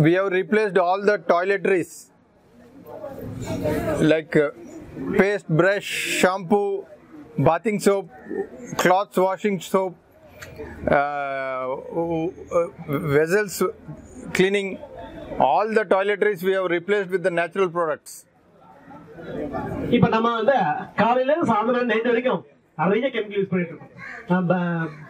We have replaced all the toiletries like paste, brush, shampoo, bathing soap, clothes washing soap, vessels cleaning, all the toiletries we have replaced with the natural products. இப்ப நம்ம வந்து காலையில சாயந்தரம் நைட் வரைக்கும் நிறைய கெமிக்கல் யூஸ் பண்ணிட்டு இருக்கோம். நம்ம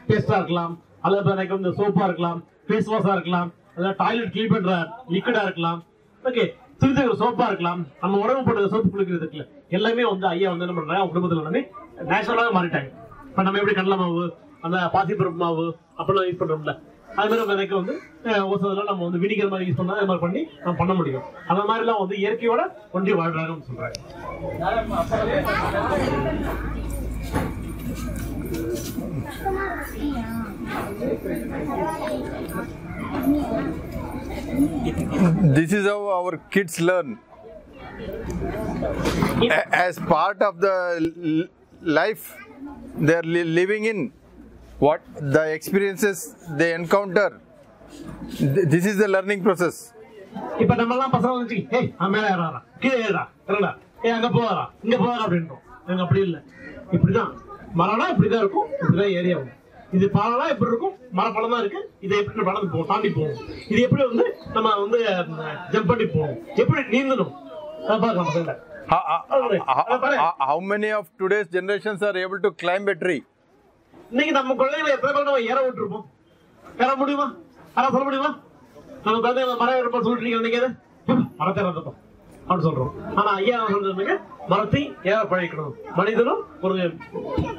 பேஸ்டா இருக்கலாம், அல்லது எனக்கு வந்து சோப்பா இருக்கலாம், ஃபேஸ் வாஷா இருக்கலாம், அல்லது டாய்லெட் கிளீன் பண்ற லிக்விடா இருக்கலாம், ஓகே சிறு சோப்பா இருக்கலாம், நம்ம உடம்பு போட்டு சோப்பு குளிக்கிறது இருக்குல்ல, எல்லாமே வந்து ஐயா வந்து என்ன பண்றாங்க குடும்பத்துல எல்லாமே நேச்சுரலாக மாறிட்டாங்க. இப்ப நம்ம எப்படி கடலை மாவு, அந்த பாசிப்பருப்பு மாவு அப்படிலாம் யூஸ் பண்றோம்ல, அது மாதிரி நம்ம எனக்கு வந்து ஒரு சில நம்ம வந்து வினிகர் மாதிரி யூஸ் பண்ணா அது மாதிரி பண்ணி நம்ம பண்ண முடியும். அந்த மாதிரி எல்லாம் வந்து இயற்கையோட ஒன்றி வாழ்றாங்கன்னு சொல்றாங்க. This is how our kids learn. As part of the life they are living in, what the experiences they encounter, this is the learning process. இப்ப நம்ம எல்லாம் பசங்க வந்து ஏய் மேல ஏறாரா கீழே ஏறா கரெக்டா, ஏய் அங்க போறா இங்க போறா அப்படின்றோம். எனக்கு அப்படி இல்லை, இப்படிதான் மரம்னா இப்படிதான் இருக்கும், இப்படிதான் ஏரியா வரும். இது பாலனா எப்படி இருக்கும், மரப்பழம் தான் இருக்கு, இதை எப்படி பழம் போகும் தாண்டி போகும், இது எப்படி வந்து நம்ம வந்து ஜம்ப் பண்ணி போகும், எப்படி நீந்தணும் பார்க்கலாம். How many of today's generations are able to climb a tree? இன்னைக்கு நம்ம குழந்தைகளை எத்தனை பேர் நம்ம ஏற விட்டுருப்போம், ஏற முடியுமா, யாரா சொல்ல முடியுமா? நம்ம குழந்தைகளை மரம் ஏறப்ப சொல்லிட்டு நினைக்காது மரத்தை இறந்துட்டோம் அப்படின்னு சொல்றோம். ஆனா ஐயா சொல்றது மரத்தை ஏற பழக்கணும், மனிதனும் ஒரு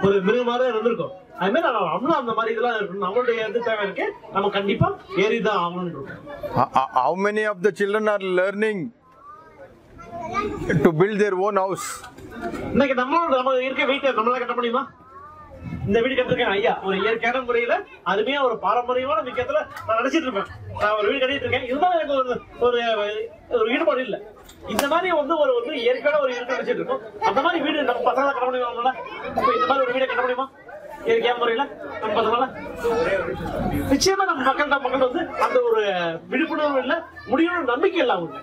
ஒரு மிருகமாக இருந்திருக்கும். அது மாதிரி நம்மளும் அந்த மாதிரி இதெல்லாம் இருக்கணும், நம்மளுடைய எது தேவை இருக்கு, நம்ம கண்டிப்பா ஏறிதான் ஆகணும். How many of the children are learning to build their own house? இன்னைக்கு நம்ம இருக்க வீட்டை நம்மளால கட்ட முடியுமா? இந்த வீடு கட்டிருக்கேன் ஐயா ஒரு இயற்கையான முறையில அருமையா ஒரு பாரம்பரியமான விஷயத்துல நான் நினைச்சிட்டு இருப்பேன். நான் ஒரு வீடு கட்டிட்டு இருக்கேன், இதுதான் எனக்கு ஒரு ஈடுபாடு இல்லை. இந்த மாதிரி வந்து ஒரு இயற்கையான ஒரு வீடு நினைச்சிட்டு இருக்கோம். அந்த மாதிரி வீடு நம்ம பசங்களை கட்ட முடியுமா? இப்ப இந்த மாதிரி ஒரு வீடை கட்ட முடியுமா இயற்கையான முறையில நம்ம பசங்கள? நிச்சயமா நம்ம மக்கள் வந்து அந்த ஒரு விழிப்புணர்வு இல்ல, முடியும் நம்பிக்கை இல்ல. அவங்க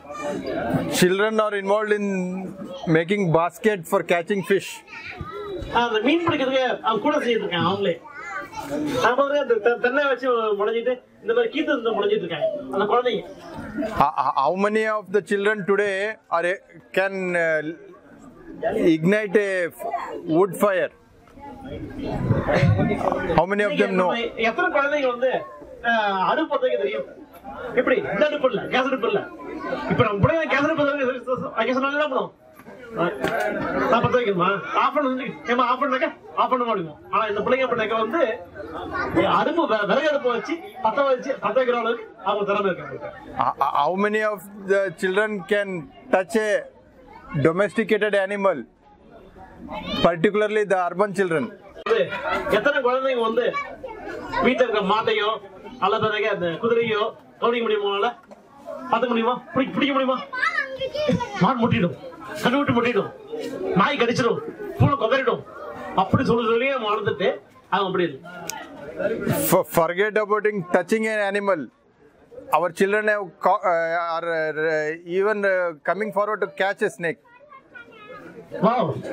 Children are involved in making basket for catching fish. அந்த மீன் பிடிக்கிறதுக்கு அவங்க கூட செஞ்சுட்டு இருக்காங்க. அவங்களே நம்ம வந்து அந்த தென்னை வச்சு முளைஞ்சிட்டு இந்த மாதிரி கீத்து முளைஞ்சிட்டு இருக்காங்க அந்த குழந்தைங்க. How many of the children today can ignite a wood fire? How many of them know? எத்தனை குழந்தைங்க வந்து அடுப்பு பத்த வைக்க தெரியும்? எப்படி இந்த அடுப்பு இல்ல, கேஸ் அடுப்பு இல்ல. இப்ப நம்ம பிள்ளைங்க கேஸ் அடுப்பு வைக்க சொன்னாலும் என்ன பண்ணுவோம்? நான் பத்த வைக்கணுமா, ஆஃப் பண்ண ஆஃப் பண்ணாக்க ஆஃப் பண்ண முடியும். ஆனா இந்த பிள்ளைங்க பண்ணாக்க வந்து அடுப்பு விறகு அடுப்பு வச்சு பத்த வைக்கிற அளவுக்கு அவங்க திறமை இருக்காங்க. How many of the children can touch a domesticated animal, particularly the urban children? எத்தனை குழந்தைங்க வந்து வீட்டுல இருக்க மாட்டையோ அல்லது அந்த குதிரையோ கவனிக்க முடியுமா, பார்த்துக்க முடியுமா, பிடிக்க முடியுமா? மான் முட்டிடும், கண்ணு விட்டு முட்டிடும், நாய் கடிச்சிடும், பூனை கொதறிடும், அப்படி சொல்லி வளர்ந்துட்டு அவங்க அப்படி இல்லை. Forget about touching an animal. Our children are even coming forward to catch a snake.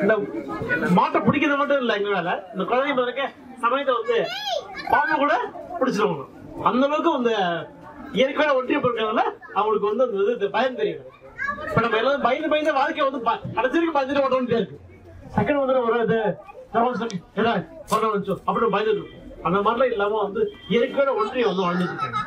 இந்த மாட்டை பிடிக்கிறது மட்டும் இல்ல, எங்க வேலை இந்த குழந்தைங்க சமயத்தை வந்து பாம்பு கூட பிடிச்சிருவாங்க. அந்த அளவுக்கு அந்த இயற்கையான ஒன்றிய பொருட்கள்ல அவங்களுக்கு வந்து அந்த இது பயம் தெரியும். இப்ப நம்ம எல்லாரும் பயந்து வாழ்க்கையை வந்து கடைசிக்கு பயந்துட்டு ஓட்ட இருக்கு. செகண்ட் வந்து ஒரு இது அப்படி பயந்துட்டு இருக்கும். அந்த மாதிரிலாம் இல்லாம வந்து இயற்கையோட ஒன்றிய வந்து வாழ்ந்துட்டு இருக்காங்க.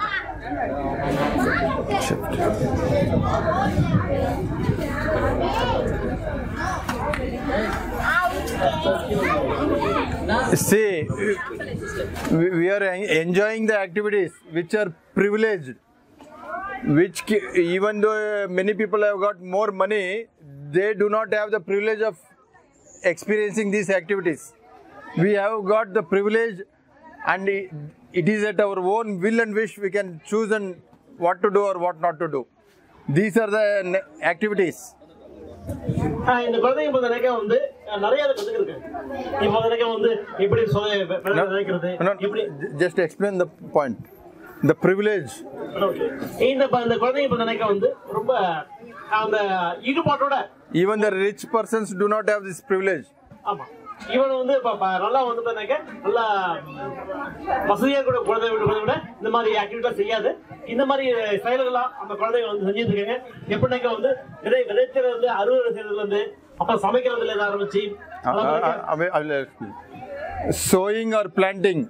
See, we are enjoying the activities which are privileged, which even though many people have got more money, they do not have the privilege of experiencing these activities. We have got the privilege, and it is at our own will and wish we can choose and what to do or what not to do. These are the activities. இந்த குழந்தைங்க வந்து நிறைய கத்துக்கிருக்கேன். இப்போ வந்து எப்படி நினைக்கிறது, எப்படி just explain the point, the privilege. இந்த குழந்தைங்க இப்ப நினைக்க வந்து ரொம்ப அந்த ஈடுபாட்டோட, even the rich persons do not have this privilege. ஆமா, இவன் வந்து நல்லா வந்து நல்லா வசதியா கூட குழந்தைங்க விட இந்த மாதிரி ஆக்டிவிட்டா செய்யாது. இந்த மாதிரி செயல்களா அந்த குழந்தைங்க வந்து செஞ்சுட்டு இருக்காங்க. எப்படின்னாக்க வந்து விதைச்சதுல இருந்து அறுவடை செய்யறதுல இருந்து அப்புறம் சமைக்கிறதுல இருந்து ஆரம்பிச்சு sowing or planting,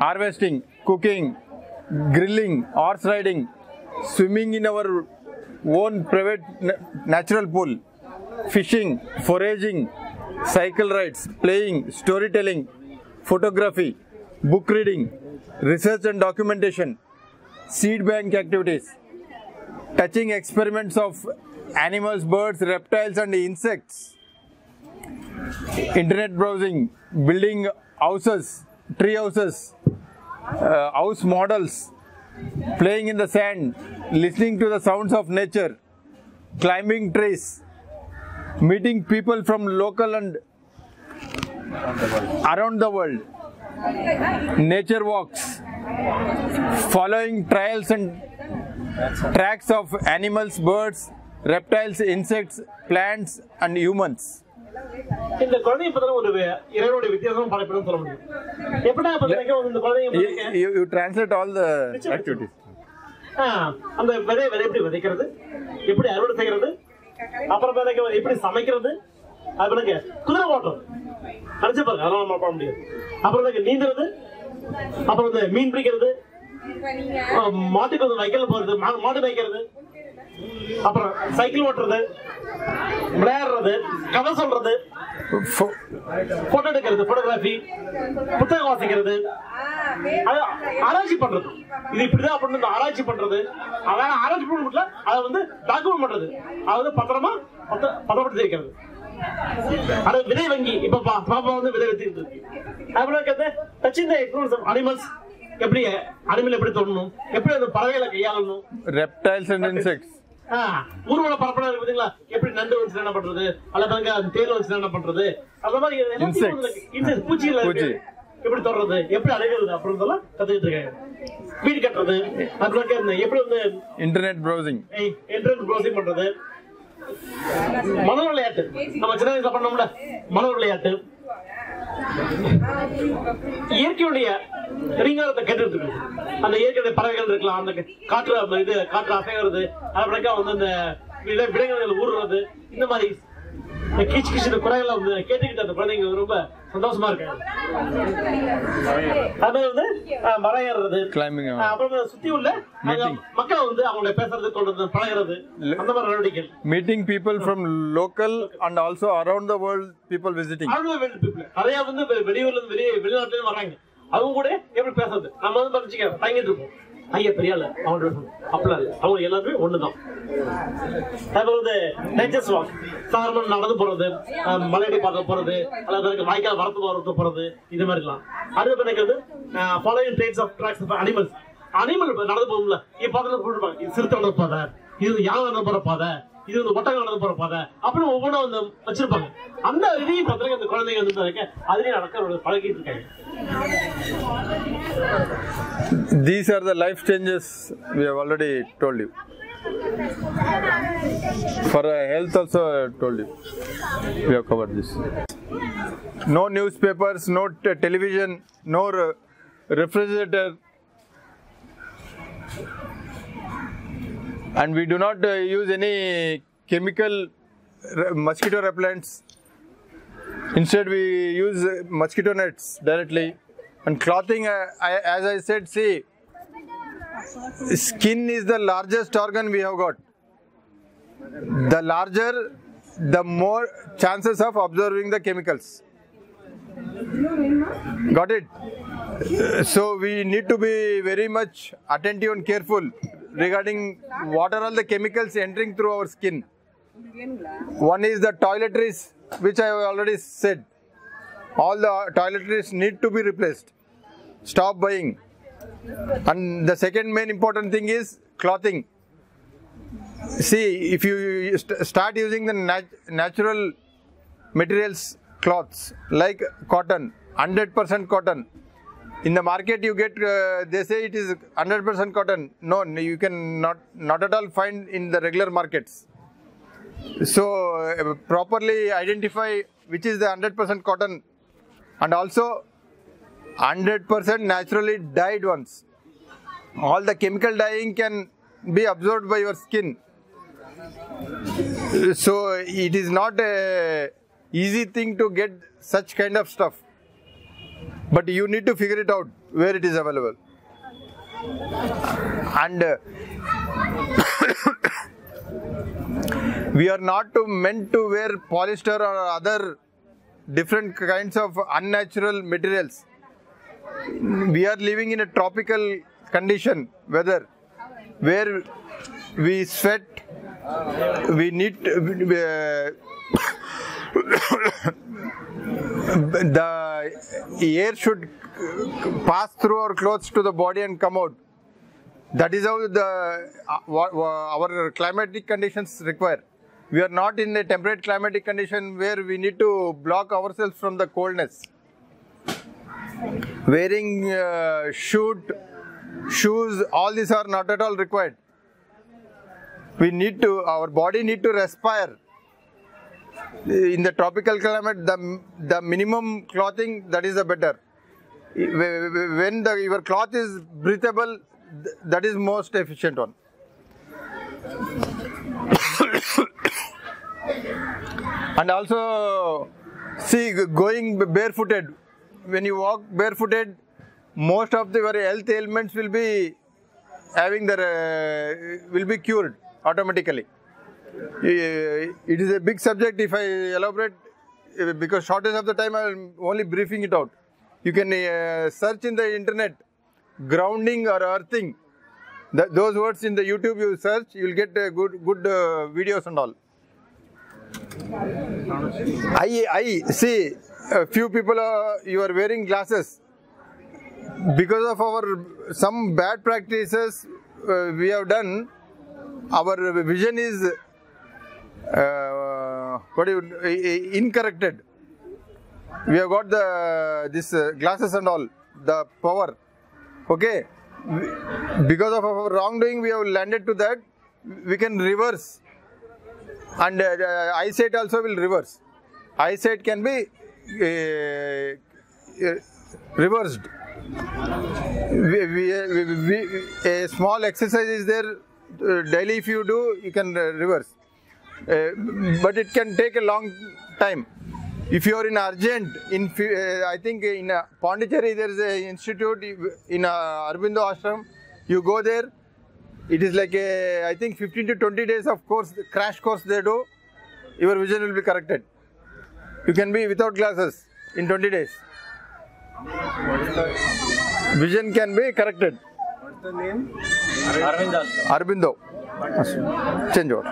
harvesting, cooking, grilling, horse riding, swimming in our own private natural pool, fishing, foraging, cycle rides, playing, storytelling, photography, book reading, research and documentation, seed bank activities, touching experiments of animals, birds, reptiles and insects, internet browsing, building houses, tree houses, house models, playing in the sand, listening to the sounds of nature, climbing trees, meeting people from local and around the world, nature walks, following trails and tracks of animals, birds, reptiles, insects, plants and humans. இந்த குழந்தைய பத்தின ஒரு இறைவனுடைய வித்தியாசம் பலப்படும் சொல்ல முடியும். எப்படின்னா இந்த குழந்தைங்க you translate all the activities. அந்த விதை எப்படி விதைக்கிறது, எப்படி அறுவடை செய்யறது, அப்புறம் எப்படி சமைக்கிறது, அது குதிரை ஓட்டம் நினைச்சு பாருங்க, அதெல்லாம் நம்ம பண்ண முடியாது. அப்புறம் நீந்துறது, அப்புறம் மீன் பிடிக்கிறது, மாட்டுக்கு வந்து வைக்கல போறது, மாடு வைக்கிறது, அப்புறம் சைக்கிள் ஓட்டுறது, விளையாடுறது, கதை சொல்றது, போட்டோ எடுக்கிறது, போட்டோகிராஃபி, புத்தகம் வாசிக்கிறது, ஆராய்ச்சி பண்றது. இது இப்படிதான் அப்படின்னு ஆராய்ச்சி பண்றது, அதான் ஆராய்ச்சி பண்ண அதை வந்து டாக்குமெண்ட் பண்றது, அதாவது பத்திரமா பத்திரப்படுத்தி இருக்கிறது. அது விதை வங்கி. இப்ப பாப்பா வந்து விதை வச்சுக்கிட்டு இருக்கு. அப்புறம் touching the experience of animals, எப்படி அனிமல் எப்படி தொடணும், எப்படி அந்த பறவைகளை கையாளணும், reptiles and insects, ஊர்வல பரப்படா இருக்கு பாத்தீங்களா, எப்படி நண்டு வச்சு என்ன பண்றது, அல்லது தேல் வச்சு என்ன பண்றது, அந்த மாதிரி பூச்சிகள் எப்படி தொடர்றது, எப்படி அடைகிறது அப்படின்றதெல்லாம் கத்துக்கிட்டு இருக்காங்க. வீடு கட்டுறது, அப்புறம் எப்படி வந்து இன்டர்நெட் ப்ரௌசிங் பண்றது, மன விளையாட்டு, நம்ம சின்ன வயசுல பண்ணோம்ல மன விளையாட்டு, இயற்கையுடைய ரீங்காரத்தை கேட்டுட்டு இருக்கு. அந்த இயற்கை பறவைகள் இருக்கலாம், அந்த காற்று அசைகிறது, அப்புறம் வந்து அந்த விலங்குகள் ஊறுறது, இந்த மாதிரி கீச்சு கீச்சு குறைகளை வந்து கேட்டுக்கிட்டு அந்த குழந்தைங்க ரொம்ப சந்தோஷமா இருக்காங்க. அது வந்து மரம் ஏறுறது, அப்புறம் சுத்தி உள்ள மக்களை வந்து அவங்களை பேசுறது, கொண்டு பழகிறது, அந்த மாதிரி நடவடிக்கை. Meeting people from local and also around the world people visiting. நிறைய வந்து வெளியூர்ல இருந்து வெளிநாட்டுல இருந்து வராங்க. அவங்க கூட எப்படி பேசுறது, நம்ம வந்து படிச்சுக்க தங்கிட்டு இருப்போம். ஐயா பெரிய ஆளு அவங்க அப்படிலாம் இல்லை, அவங்க எல்லாருமே ஒண்ணுதான். சாதாரண நடந்து போறது, மலையடி பார்க்க போறது, அல்லது வாய்க்கால் வரத்து வரத்து போறது, இது மாதிரிலாம். அடுத்த பிறகு following trains of tracks of animals. Animal நடந்து போகும்ல, இப்ப பார்த்து போட்டுருப்பாங்க, இது சிறுத்தை நடந்து பாதை, இது யானை நடந்து போற பாதை, இது வந்து ஒட்டகம் நடந்து போற பாதை, அப்படின்னு ஒவ்வொன்றும் வந்து வச்சிருப்பாங்க. அந்த இதையும் பார்த்து அந்த குழந்தைங்க வந்து அதுலயும் நடக்க பழகிட்டு இருக்காங்க. These are the life changes we have already told you. For health also I told you. We have covered this. No newspapers, no television, no refrigerator, and we do not use any chemical mosquito repellents. Instead we use mosquito nets directly. And clothing, as I said, see, skin is the largest organ we have got. The larger, the more chances of absorbing the chemicals. Got it? So we need to be very much attentive and careful regarding what are all the chemicals entering through our skin. One is the toiletries, which I have already said. All the toiletries need to be replaced. Stop buying. And the second main important thing is clothing. See, if you start using the natural materials cloths like cotton, 100% cotton. In the market you get, they say it is 100% cotton. No, you can not at all find in the regular markets. So properly identify which is the 100% cotton, and also 100% naturally dyed ones. All the chemical dyeing can be absorbed by your skin. So it is not a easy thing to get such kind of stuff. But you need to figure it out where it is available. And we are not meant to wear polyester or other different kinds of unnatural materials. We are living in a tropical condition, weather, where we sweat, we need the air should pass through our clothes to the body and come out. That is how our climatic conditions require. We are not in a temperate climatic condition where we need to block ourselves from the coldness. Wearing shoes, all these are not at all required. Our body need to respire. In the tropical climate, the minimum clothing, that is the better. When your cloth is breathable, that is most efficient one. And also, see, going barefooted. When you walk barefooted, most of your health ailments will be cured automatically. It is a big subject. If I elaborate, because shortage of the time, I am only briefing it out. You can search in the internet, grounding or earthing. Those words in the YouTube you search, you will get good videos and all. I see a few people you are wearing glasses. Because of some bad practices we have done, our vision is incorrected. We have got this glasses and all, the power. Okay, because of our wrongdoing, we have landed to that. We can reverse, and eyesight also will reverse. Eyesight can be reversed. A small exercise is there. Daily, if you do, you can reverse. But it can take a long time. If you are in urgent, I think in Pondicherry there is an institute in Aurobindo Ashram. You go there, it is like I think 15 to 20 days of course, crash course they do. Your vision will be corrected. You can be without glasses in 20 days. Vision can be corrected. What's the name? Aurobindo. Change over.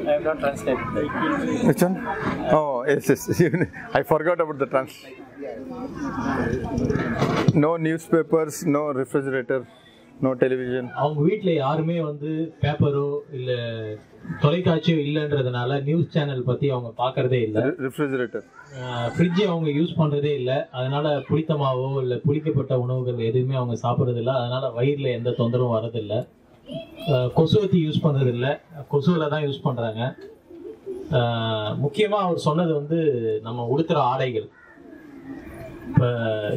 I have not translated. Which one? Oh, yes. I forgot about the translation. No newspapers, no refrigerator, no television. அவங்க வீட்ல யாருமே வந்து பேப்பரோ இல்ல தொலைக்காட்சியோ இல்லன்றதனால news channel பத்தி அவங்க பார்க்கறதே இல்ல. Refrigerator, fridge அவங்க யூஸ் பண்றதே இல்ல. அதனால புளித்தமாவோ இல்ல புளிக்கப்பட்ட உணவுகள் எதுவுமே அவங்க சாப்பிடுறது இல்ல. அதனால வயிறுல எந்த தொந்தரவும் வரது இல்ல. கொசுவத்தி யூஸ் பண்றது இல்ல, கொசுவில தான் யூஸ் பண்றாங்க. முக்கியமா அவர் சொன்னது வந்து நம்ம உடுத்துற ஆடைகள். இப்போ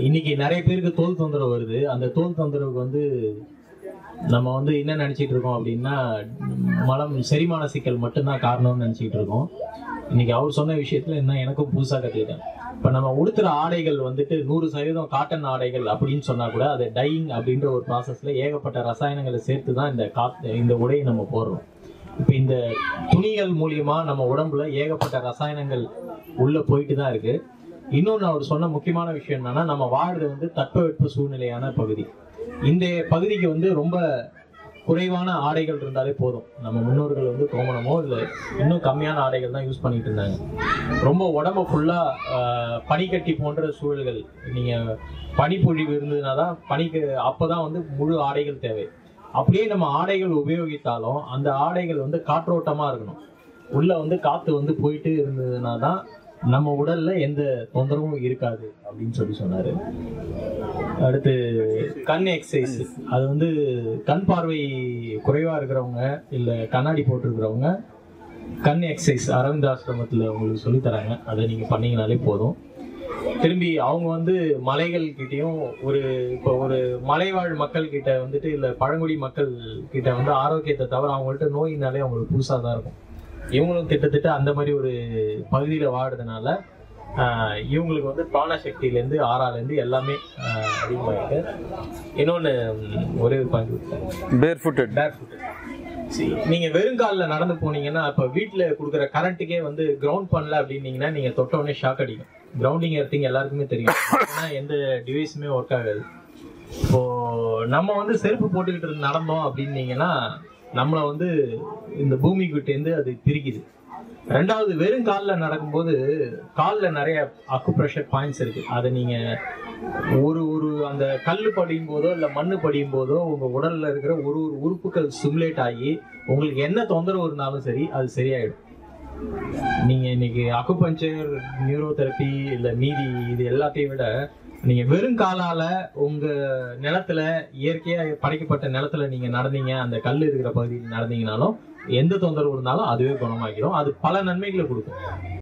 இன்னைக்கு நிறைய பேருக்கு தோல் தொந்தரவு வருது. அந்த தோல் தொந்தரவுக்கு வந்து நம்ம வந்து என்ன நினைச்சிட்டு இருக்கோம் அப்படின்னா செரிமான சிக்கல் மட்டும்தான் காரணம்னு நினைச்சிட்டு இருக்கோம். இன்னைக்கு அவர் சொன்ன விஷயத்துல என்ன எனக்கும் புதுசா கத்துக்கிட்டேன். இப்ப நம்ம உடுத்துற ஆடைகள் வந்துட்டு 100% காட்டன் ஆடைகள் அப்படின்னு சொன்னா கூட அது டையிங் அப்படின்ற ஒரு ப்ராசஸ்ல ஏகப்பட்ட ரசாயனங்களை சேர்த்துதான் இந்த உடையை நம்ம போடுறோம். இப்ப இந்த துணிகள் மூலியமா நம்ம உடம்புல ஏகப்பட்ட ரசாயனங்கள் உள்ள போயிட்டு தான் இருக்கு. இன்னொன்னு அவர் சொன்ன முக்கியமான விஷயம் என்னன்னா நம்ம வாழ்றது வந்து தட்பவெட்ப சூழ்நிலையான பகுதி. இந்த பகுதிக்கு வந்து ரொம்ப குறைவான ஆடைகள் இருந்தாலே போதும். நம்ம முன்னோர்கள் வந்து கோமணமோ இல்லை இன்னும் கம்மியான ஆடைகள் தான் யூஸ் பண்ணிட்டு இருந்தாங்க. ரொம்ப உடம்பு ஃபுல்லா பனிக்கட்டி போன்ற சூழல்கள், நீங்க பனிப்பொழிவு இருந்ததுனா தான் பனிக்கு அப்பதான் வந்து முழு ஆடைகள் தேவை. அப்படியே நம்ம ஆடைகள் உபயோகித்தாலும் அந்த ஆடைகள் வந்து காற்றோட்டமா இருக்கணும். உள்ள வந்து காத்து வந்து போயிட்டு இருந்ததுன்னா தான் நம்ம உடல்ல எந்த தொந்தரவும் இருக்காது அப்படின்னு சொன்னாரு. அடுத்து கண் எக்ஸசைஸ், அது வந்து கண் பார்வை குறைவா இருக்கிறவங்க இல்ல கண்ணாடி போட்டிருக்கிறவங்க கண் எக்ஸசைஸ் அரவிந்த் ஆசிரமத்துல உங்களுக்கு சொல்லி தராங்க. அதை நீங்க பண்ணீங்கனாலே போதும். திரும்பி அவங்க வந்து மலைகள் கிட்டையும் இப்போ ஒரு மலைவாழ் மக்கள் கிட்ட வந்துட்டு இல்ல பழங்குடி மக்கள் கிட்ட வந்து ஆரோக்கியத்தை தவிர அவங்கள்ட்ட நோயினாலே அவங்களுக்கு புதுசா தான் இருக்கும். இவங்களும் திட்டத்திட்ட அந்த மாதிரி ஒரு பகுதியில வாடுறதுனால இவங்களுக்கு வந்து பிராண சக்தியிலேருந்து ஆறாலேருந்து எல்லாமே அதிகமாயிருக்கு. இன்னொன்று ஒரே ஒரு பாயிண்ட், பேர்ஃபுட்டட். நீங்க வெறுங்காலில் நடந்து போனீங்கன்னா இப்போ வீட்டில் கொடுக்குற கரண்ட்டுக்கே வந்து கிரவுண்ட் பண்ணல அப்படின்னீங்கன்னா நீங்க தொட்ட உடனே ஷாக் அடிக்கும். கிரவுண்டிங் எர்த்திங் எல்லாருக்குமே தெரியும், ஏன்னா எந்த டிவைஸுமே ஒர்க் ஆகாது. இப்போ நம்ம வந்து செருப்பு போட்டுக்கிட்டு நடந்தோம் அப்படின்னீங்கன்னா நம்மளை வந்து இந்த பூமி கிட்டேருந்து அது பிரிக்குது. ரெண்டாவது, வெறும் காலில் நடக்கும்போது காலில் நிறைய அக்குப்ரெஷர் பாயிண்ட்ஸ் இருக்கு. அதை நீங்க ஒரு அந்த கல் படியும் போதோ இல்லை மண்ணு படியும் போதோ உங்க உடல்ல இருக்கிற ஒரு உறுப்புகள் சிமுலேட் ஆகி உங்களுக்கு என்ன தொந்தரவு இருந்தாலும் சரி அது சரியாயிடும். நீங்க இன்னைக்கு அக்குபஞ்சர், நியூரோதெரப்பி இல்லை மீதி இது எல்லாத்தையும் விட நீங்க வெறும் காலால உங்க நிலத்துல இயற்கையா படைக்கப்பட்ட நிலத்துல நீங்க நடந்தீங்க, அந்த கல் இருக்கிற பகுதியில் நடந்தீங்கனாலும் எந்த தொந்தரவு இருந்தாலும் அதுவே குணமாக்கிடும். அது பல நன்மைகளை கொடுக்கும்.